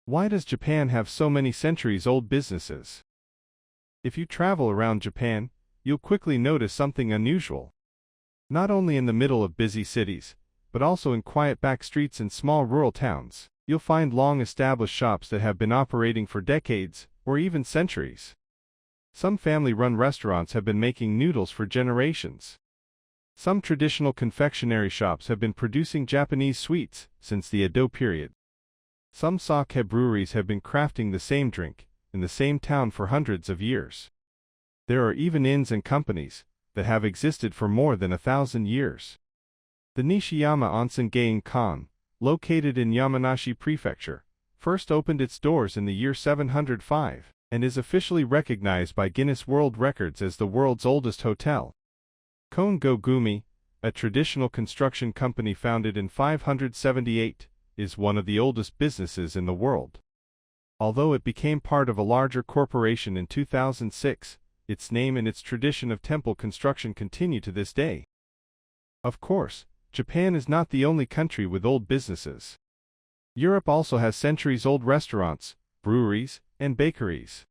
Why does Japan have so many centuries-old businesses? If you travel around Japan, you'll quickly notice something unusual. Not only in the middle of busy cities, but also in quiet back streets and small rural towns, you'll find long-established shops that have been operating for decades, or even centuries. Some family-run restaurants have been making noodles for generations. Some traditional confectionery shops have been producing Japanese sweets since the Edo period. Some sake breweries have been crafting the same drink in the same town for hundreds of years. There are even inns and companies that have existed for more than 1,000 years. The Nishiyama Onsen Gein-kan, located in Yamanashi Prefecture, first opened its doors in the year 705 and is officially recognized by Guinness World Records as the world's oldest hotel. Kongo Gumi, a traditional construction company founded in 578, is one of the oldest businesses in the world. Although it became part of a larger corporation in 2006, its name and its tradition of temple construction continue to this day. Of course, Japan is not the only country with old businesses. Europe also has centuries-old restaurants, breweries, and bakeries.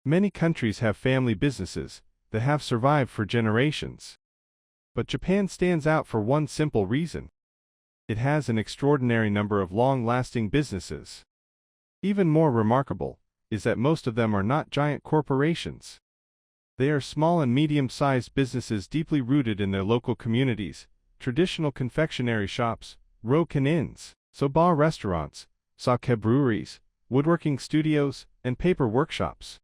Many countries have family businesses that have survived for generations. But Japan stands out for one simple reason. It has an extraordinary number of long-lasting businesses. Even more remarkable is that most of them are not giant corporations. They are small and medium-sized businesses deeply rooted in their local communities, traditional confectionery shops, ryokan inns, soba restaurants, sake breweries, woodworking studios, and paper workshops.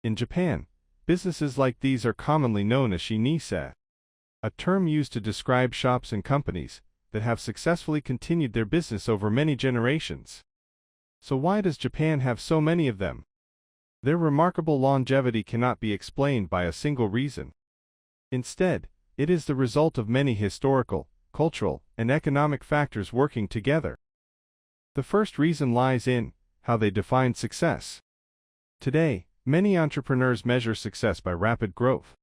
In Japan, businesses like these are commonly known as Shinise, a term used to describe shops and companies that have successfully continued their business over many generations. So why does Japan have so many of them? Their remarkable longevity cannot be explained by a single reason. Instead, it is the result of many historical, cultural, and economic factors working together. The first reason lies in how they define success. Today, many entrepreneurs measure success by rapid growth.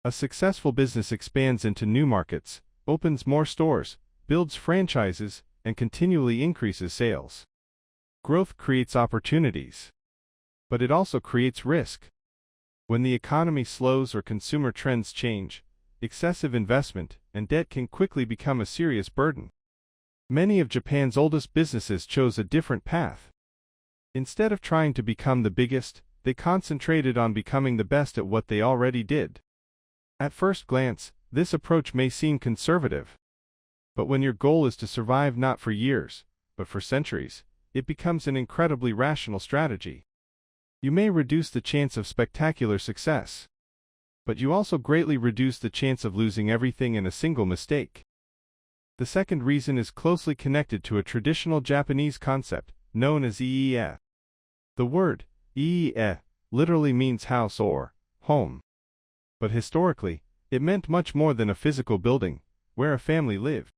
A successful business expands into new markets, opens more stores, builds franchises, and continually increases sales. Growth creates opportunities. But it also creates risk. When the economy slows or consumer trends change, excessive investment and debt can quickly become a serious burden. Many of Japan's oldest businesses chose a different path. Instead of trying to become the biggest, they concentrated on becoming the best at what they already did. At first glance, this approach may seem conservative. But when your goal is to survive not for years, but for centuries, it becomes an incredibly rational strategy. You may reduce the chance of spectacular success, but you also greatly reduce the chance of losing everything in a single mistake. The second reason is closely connected to a traditional Japanese concept known as iie. The word iie literally means house or home. But historically, it meant much more than a physical building where a family lived.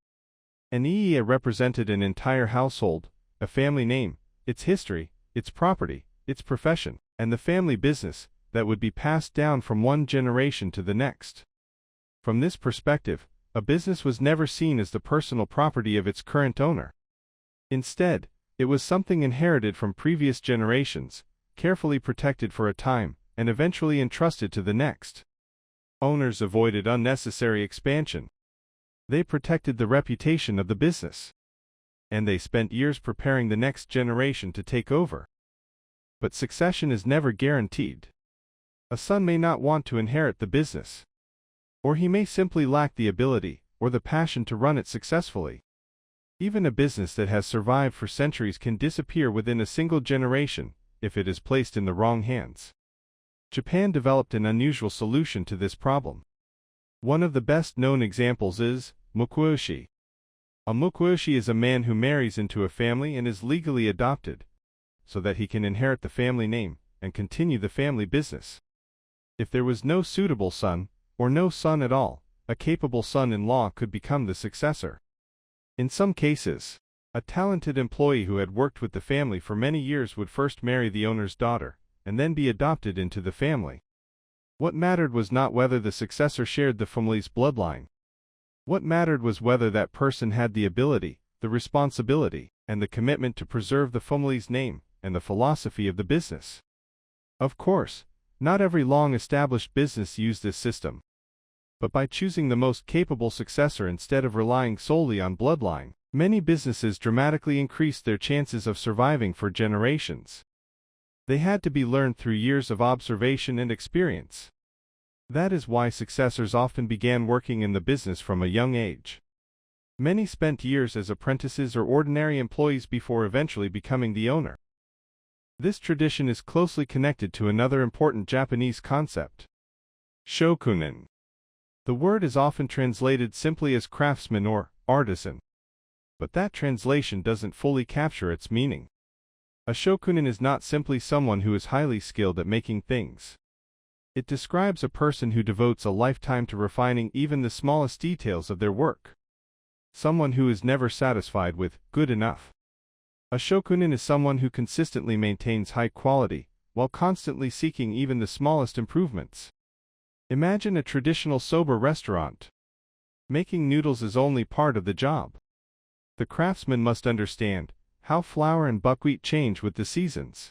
An iie represented an entire household, a family name, its history, its property, its profession, and the family business that would be passed down from one generation to the next. From this perspective, a business was never seen as the personal property of its current owner. Instead, it was something inherited from previous generations, carefully protected for a time, and eventually entrusted to the next. Owners avoided unnecessary expansion. They protected the reputation of the business. And they spent years preparing the next generation to take over. But succession is never guaranteed. A son may not want to inherit the business. Or he may simply lack the ability or the passion to run it successfully. Even a business that has survived for centuries can disappear within a single generation if it is placed in the wrong hands. Japan developed an unusual solution to this problem. One of the best-known examples is Mukoyōshi. A Mukoyōshi is a man who marries into a family and is legally adopted, so that he can inherit the family name and continue the family business. If there was no suitable son, or no son at all, a capable son-in-law could become the successor. In some cases, a talented employee who had worked with the family for many years would first marry the owner's daughter, and then be adopted into the family. What mattered was not whether the successor shared the family's bloodline. What mattered was whether that person had the ability, the responsibility, and the commitment to preserve the family's name and the philosophy of the business. Of course, not every long-established business used this system. But by choosing the most capable successor instead of relying solely on bloodline, many businesses dramatically increased their chances of surviving for generations. They had to be learned through years of observation and experience. That is why successors often began working in the business from a young age. Many spent years as apprentices or ordinary employees before eventually becoming the owner. This tradition is closely connected to another important Japanese concept: Shokunin. The word is often translated simply as craftsman or artisan. But that translation doesn't fully capture its meaning. A shokunin is not simply someone who is highly skilled at making things. It describes a person who devotes a lifetime to refining even the smallest details of their work. Someone who is never satisfied with good enough. A shokunin is someone who consistently maintains high quality, while constantly seeking even the smallest improvements. Imagine a traditional soba restaurant. Making noodles is only part of the job. The craftsman must understand how flour and buckwheat change with the seasons.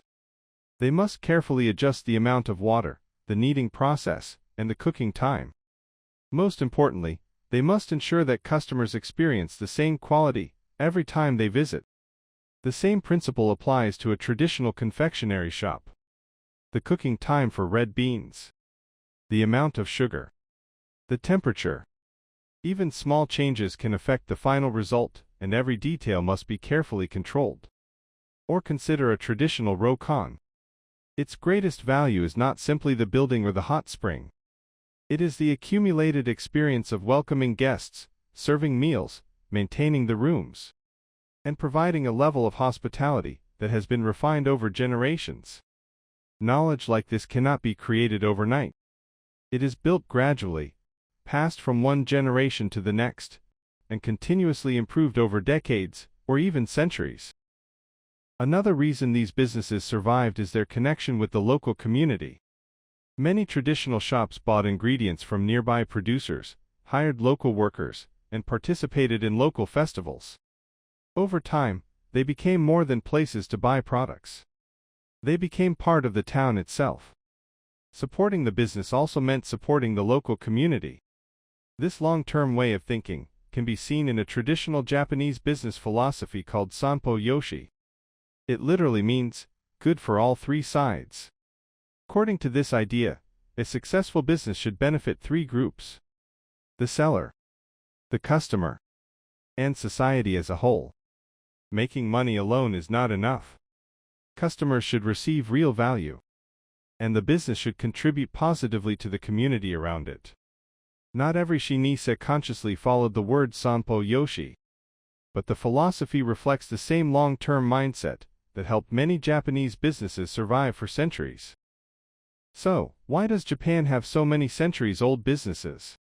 They must carefully adjust the amount of water, the kneading process, and the cooking time. Most importantly, they must ensure that customers experience the same quality every time they visit. The same principle applies to a traditional confectionery shop. The cooking time for red beans, the amount of sugar, the temperature. Even small changes can affect the final result, and every detail must be carefully controlled. Or consider a traditional rokon. Its greatest value is not simply the building or the hot spring. It is the accumulated experience of welcoming guests, serving meals, maintaining the rooms, and providing a level of hospitality that has been refined over generations. Knowledge like this cannot be created overnight. It is built gradually, passed from one generation to the next, and continuously improved over decades, or even centuries. Another reason these businesses survived is their connection with the local community. Many traditional shops bought ingredients from nearby producers, hired local workers, and participated in local festivals. Over time, they became more than places to buy products. They became part of the town itself. Supporting the business also meant supporting the local community. This long-term way of thinking can be seen in a traditional Japanese business philosophy called Sanpō Yoshi. It literally means, good for all three sides. According to this idea, a successful business should benefit three groups: the seller, the customer, and society as a whole. Making money alone is not enough. Customers should receive real value, and the business should contribute positively to the community around it. Not every Shinise consciously followed the word Sanpō Yoshi, but the philosophy reflects the same long-term mindset that helped many Japanese businesses survive for centuries. So, why does Japan have so many centuries-old businesses?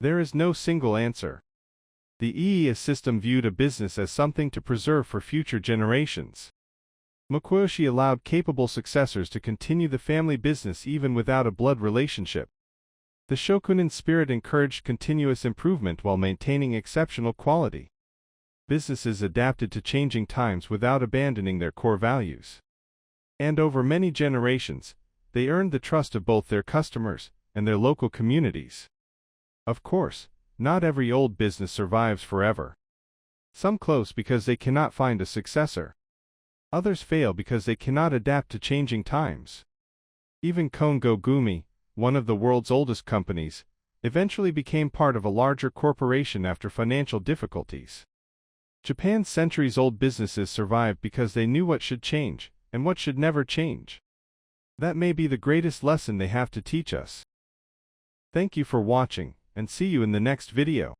There is no single answer. The Ieyasu system viewed a business as something to preserve for future generations. Mukoyōshi allowed capable successors to continue the family business even without a blood relationship. The Shokunin spirit encouraged continuous improvement while maintaining exceptional quality. Businesses adapted to changing times without abandoning their core values. And over many generations, they earned the trust of both their customers and their local communities. Of course, not every old business survives forever. Some close because they cannot find a successor. Others fail because they cannot adapt to changing times. Even Kongo Gumi, one of the world's oldest companies, eventually became part of a larger corporation after financial difficulties. Japan's centuries-old businesses survived because they knew what should change and what should never change. That may be the greatest lesson they have to teach us. Thank you for watching, and see you in the next video.